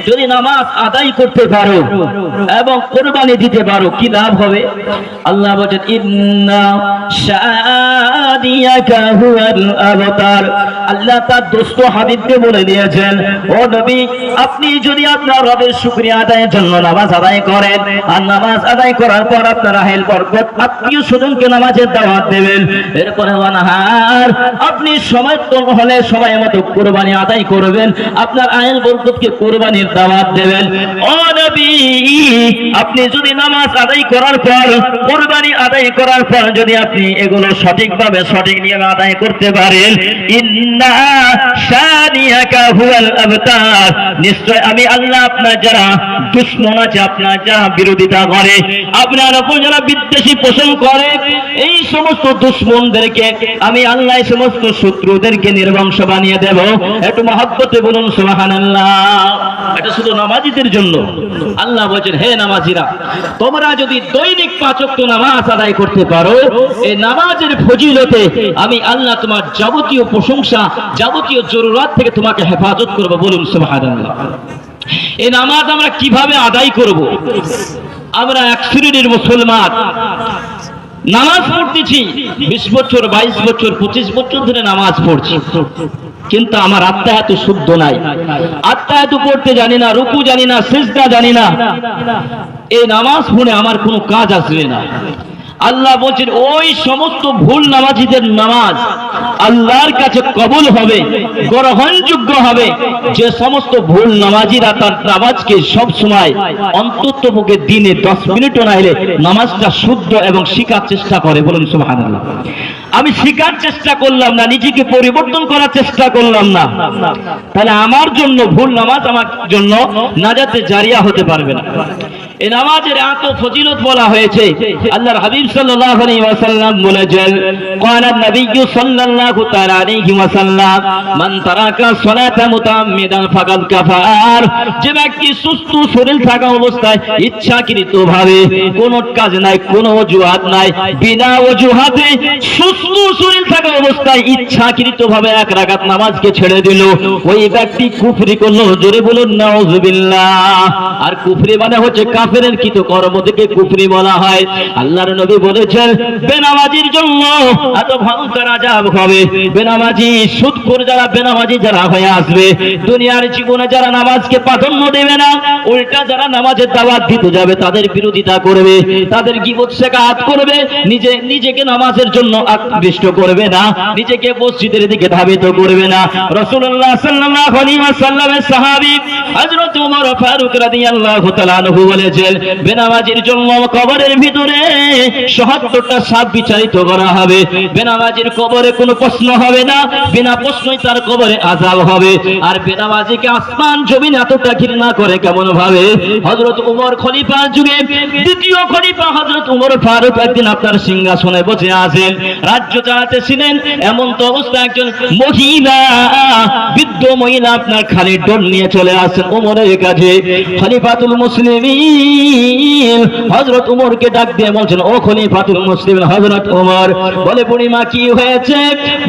যদি নামাজ আদায় করতে পারো এবং কুরবানি দিতে পারো কি লাভ হবে? আল্লাহ বলেন ইন্না শাদিয়াকা হুয়াল আবতার। আল্লাহ তার দোস্ত হাবিবকে বলে দিয়েছেন, ও নবী, আপনি যদি আপনার রবের শুকরিয়া আদায়ের জন্য নামাজ আদায় করেন আর নামাজ আদায় করার পর আপনার আহেল বরকত আত্মীয় স্বজনকে নামাজের দাওয়াত দেবেন, এরপরে ওয়ানহার আপনি সময় হলে সময় মতো কুরবানি আদায় করবেন, আপনার আহেল বরকতকে কুরবানির দাওয়াত দেবেন। ও নবী, আপনি যদি নামাজ আদায় করার পর কুরবানি আদায় করার পর যদি আপনি এগুলো সঠিকভাবে সঠিক নিয়মে আদায় করতে পারেন, ইন্না শানিয়াকা হুয়াল আবতার, নিশ্চয় আমি আল্লাহ আপনার যারা দুশমন আছে, আপনার যারা বিরোধিতা করে, আপনার উপর যারা বিদ্বেষী পোষণ করে, এই সমস্ত দুশমনদেরকে আমি আল্লাহ এই সমস্ত শত্রুদেরকে নির্বংশ বানিয়ে দেব। একটু মহব্বতে বলুন সুবহানাল্লাহ। এটা শুধু নামাজীদের জন্য। আল্লাহ বলেন, হে নামাজীরা, তোমরা যদি দৈনিক 5 ওয়াক্ত নামাজ আদায় করতে পারো, এই নামাজের ফজিলতে আমি আল্লাহ তোমার যাবতীয় প্রশংসা, যাবতীয় জরুরত থেকে তোমাকে হেফাজত করব। বলুন সুবহানাল্লাহ। এই নামাজ আমরা কিভাবে আদায় করব? আমরা এক শ্রেণীর মুসলমান নামাজ পড়তেছি, 20 বছর 22 বছর 25 বছর ধরে নামাজ পড়ছি, কিন্তু আমার আত্মা এত শুদ্ধ নাই, আত্মা এত পড়তে জানি না, রুকু জানি না, সিজদা জানি না। এই নামাজ পড়ে আমার কোনো কাজ আসবে না। আল্লাহ বলছেন, ওই সমস্ত ভুল নামাজীদের নামাজ আল্লাহর কাছে কবুল হবে, গ্রহণযোগ্য হবে, যে সমস্ত ভুল নামাজীরা তার নামাজকে সব সময় অন্ততপক্ষে দিনে 10 মিনিটও না হলে নামাজটা শুদ্ধ এবং শিখার চেষ্টা করে। বলুন সুবহানাল্লাহ। আমি শিখার চেষ্টা করলাম না, নিজেকে পরিবর্তন করার চেষ্টা করলাম না, তাহলে আমার জন্য ভুল নামাজ আমার জন্য নাজাতে জারিয়া হতে পারবে না। এই নামাজের এত ফজিলত বলা হয়েছে। আল্লাহর হাবিব সাল্লাল্লাহু আলাইহি ওয়াসাল্লাম বলেছেন, ক্বালা নবী সাল্লাল্লাহু তাআলা আলাইহি ওয়াসাল্লাম, মান তারাকা সালাতা মুতাআম্মিদান ফাকাদ কাফার। যে ব্যক্তি সুস্থ শরীর থাকা অবস্থায় ইচ্ছাকৃতভাবে কোনো কাজ নাই, কোনো অজুহাত নাই, বিনা অজুহাতে সুস্থ শরীর থাকা অবস্থায় ইচ্ছাকৃতভাবে 1 রাকাত নামাজকে ছেড়ে দিল, ওই ব্যক্তি কুফরি করলো। জোরে বলুন নাউযুবিল্লাহ। আর কুফরি মানে হচ্ছে কাফেরের কৃত কর্ম থেকে কুফরি বলা হয়। আল্লাহর নবী বলেছেন, বেনামাজির জন্য এত ভয়ঙ্কর আযাব হবে। বেনামাজি সুদখোর যারা, বেনামাজি যারা হয়ে আসবে, দুনিয়ার জীবনে যারা নামাজকে প্রাধান্য দেবে না, উল্টা যারা নামাজের দাওয়াত দিতে যাবে তাদের বিরোধিতা করবে, তাদের গীবত শেখাত করবে, নিজেকে নামাজের জন্য আকৃষ্ট করবে না, নিজেকে মসজিদের দিকে ধাবিত করবে না। রাসূলুল্লাহ সাল্লাল্লাহু আলাইহি ওয়াসাল্লামের সাহাবী হযরত ওমর ফারুক রাদিয়াল্লাহু তাআলা আনহু বলেছেন, বেনামাজির জন্য কবরের ভিতরে ৭৭টা সাপ বিচারিত করা হবে। বেনামাজির কবরে কোনো প্রশ্ন হবে না, বিনা প্রশ্নই তার কবরে আযাব হবে। আর বেনামাজিকে আসমান জমিন এতটা ঘৃণা করে কেমন ভাবে? হযরত ওমর খলিফার যুগে দ্বিতীয় খলিফা হযরত ওমর ফারুক একদিন আপনার সিংহাসনে বসে আছেন, রাজ্য চালাতেছিলেন। এমন তো অবস্থা একজন মহিলা, বৃদ্ধ মহিলা আপনার খালি ডোল নিয়ে চলে আসেন ওমরের কাছে। খলিফাতুল মুসলিমিন হযরত ওমরকে ডাক দিয়ে বলছেন, ও খলিফাতুল মুসলিমিন হযরত ওমর। বলে, বুড়িমা কি হয়েছে?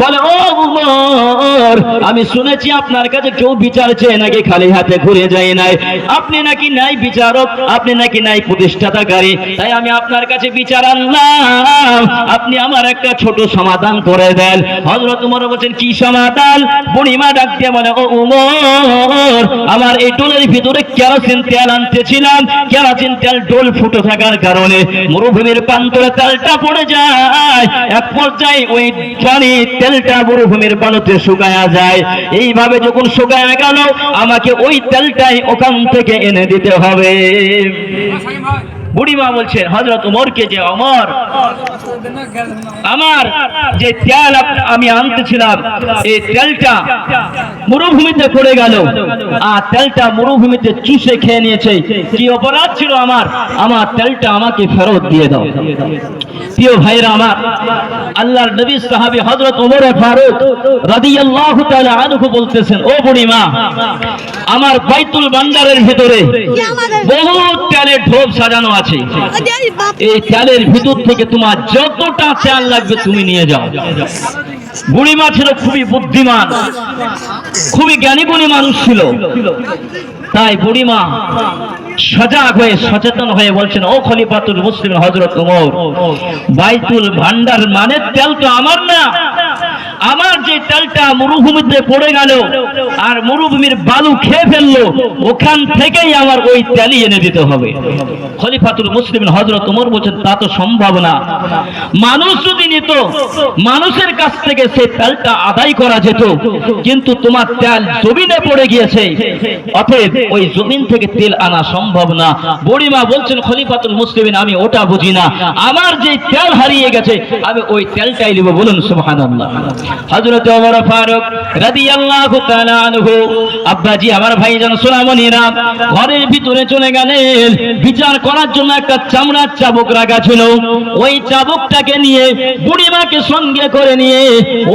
বলে, ও ওমর, আমি শুনেছি আপনার কাছে কেউ বিচার চেয়ে নাকি খালি হাতে ঘুরে যায় নাই, আপনি নাকি নাই বিচারক, আপনি নাকি নাই প্রতিষ্ঠাতাকারী, তাই আমি আপনার কাছে বিচার আনলাম, আপনি আমার একটা ছোট সমাধান করে দেন। হযরত ওমর বলেন, কি সমাধান? বুড়িমা ডাক দিয়ে বলে, ও ওমর, আমার এই ডোলের ভিতরে কেরোসিন তেল আনতেছিলাম, কেরোসিন তেল ডোল ফুটো থাকার কারণে মরুভূমির প্রান্তরে তেলটা পড়ে যায়, এক পর্যায়ে ওই পানি তেলটা মরুভূমির পানিতে শুকায়া যায়। এইভাবে যখন শুকায়া গেল, আমাকে ওই তেলটাই ওখান থেকে এনে দিতে হবে। বুড়িমা বলছেন হযরত ওমরকে, যে ওমর, আমার যে তেল আমি আনতেছিলাম, এই তেলটা মরুভূমিতে পড়ে গেল, আর তেলটা মরুভূমিতে চুষে খেয়ে নিয়েছে। কি অপরাধ ছিল আমার? আমার তেলটা আমাকে ফেরত দিয়ে দাও। প্রিয় ভাইরা আমার, আল্লাহর নবী সাহাবী হযরত ওমর ফারুক রাদিয়াল্লাহু তাআলা আনহু বলতেছেন, ও বুড়িমা, আমার বাইতুল বান্দারের ভিতরে বহুত তেলের ঢোপ সাজানো আছে, এই তেলের ভিতর থেকে তোমার যতটা তেল লাগবে তুমি নিয়ে যাও। বুড়িমা ছিল খুবই বুদ্ধিমান, খুবই জ্ঞানী গুণী মানুষ ছিল। তাই বুড়িমা সজাগ হয়ে সচেতন হয়ে বলছেন, ও খলিফাতুল মুসলিমিন হযরত ওমর, বাইতুল ভান্ডার মানে তেল তো আমার না, আমার যে তেলটা মরুভূমিতে পড়ে গেল আর মরুভূমির বালু খেয়ে ফেললো, ওখান থেকেই আমার ওই তেলই এনে দিতে হবে। খলিফাতুল মুসলিমিন হযরত ওমর বলছেন, তা তো সম্ভব না। মানুষ যদি নিত, মানুষের কাছ থেকে সেই তেলটা আদায় করা যেত, কিন্তু তোমার তেল জমিনে পড়ে গিয়েছে, অতএব ওই জমিন থেকে তেল আনা সম্ভব না। বুড়িমা বলছেন, খলিফাতুল মুসলিমিন, আমি ওটা বুঝি না, আমার যে তেল হারিয়ে গেছে আমি ওই তেলটাই নিব। বলুন সুবহানাল্লাহ। হযরত ওমর ফারুক রাদিয়াল্লাহু তাআলা আনহু, আব্বাজি আমার ভাইজান সোনামণিরা, ঘরের ভিতরে চলে গেলেন। বিচার করার জন্য একটা চামড়ার চাবুক রাখা ছিল, ওই চাবুকটাকে নিয়ে বুড়িমাকে সঙ্গে করে নিয়ে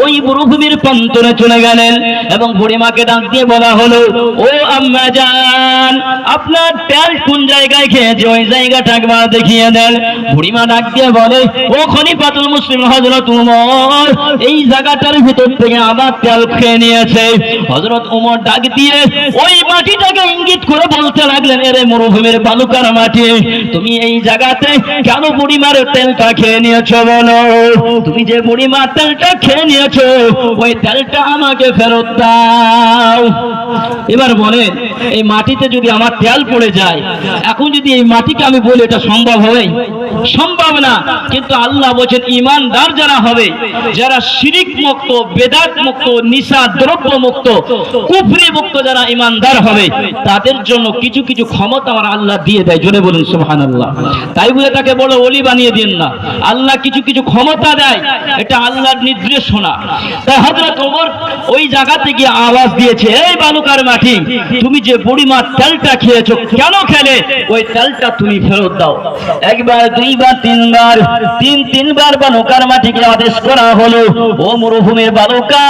ওই মরুভূমির প্রান্তরে চলে গেলেন এবং বুড়িমাকে ডাক দিয়ে বলা হলো, ও আম্মা জান, আপনার তেল কোন জায়গায় খেয়েছে ওই জায়গাটা একবার দেখিয়ে দেন। বুড়িমা ডাক দিয়ে বলে, ও খলিফাতুল মুসলিমিন হযরত ওমর, এই জায়গাটার ভিতর থেকে আবার তেল খেয়ে নিয়েছে। হযরত ওমর ডাক দিয়ে ওই মাটিটাকে ইঙ্গিত করে বলতে লাগলেন, এরে মরুভূমির বালুকার মাটি, তুমি এই জায়গাতে কেন বুড়িমার তেলটা খেয়ে নিয়েছো বলো? তুমি যে বুড়িমার তেলটা খেয়ে নিয়েছো, ওই তেলটা আমাকে ফেরত দাও। এবার বলেন, এই মাটিতে যদি আমার তেল পড়ে যায়, এখন যদি এই মাটিকে আমি বলি, এটা সম্ভব হবে? সম্ভব না। কিন্তু আল্লাহ বলেন, ঈমানদার যারা হবে, যারা শিরিক মুক্ত, বেদাত মুক্ত, নিশা দ্রব্য মুক্ত, কুফরি মুক্ত যারা ঈমানদার হবে, তাদের জন্য কিছু কিছু ক্ষমতা আমার আল্লাহ দিয়ে দেয়। জোরে বলুন সুবহানাল্লাহ। তাই বলে তাকে বড় ওলি বানিয়ে দিন না, আল্লাহ কিছু কিছু ক্ষমতা দেয়, এটা আল্লাহর নির্দেশনা। তাই হযরত ওমর ওই জায়গাতে গিয়ে আওয়াজ দিয়েছে, এই বালুকার মাটি, তুমি যে বুড়িমার তেলটা খেয়েছো, কেন খেলে? ওই তেলটা তুমি ফেরত দাও। একবার, দুইবার, তিনবার, তিনবার বালুকার মাটিকে আদেশ করা হলো, ও মরুভূমির বালুকা,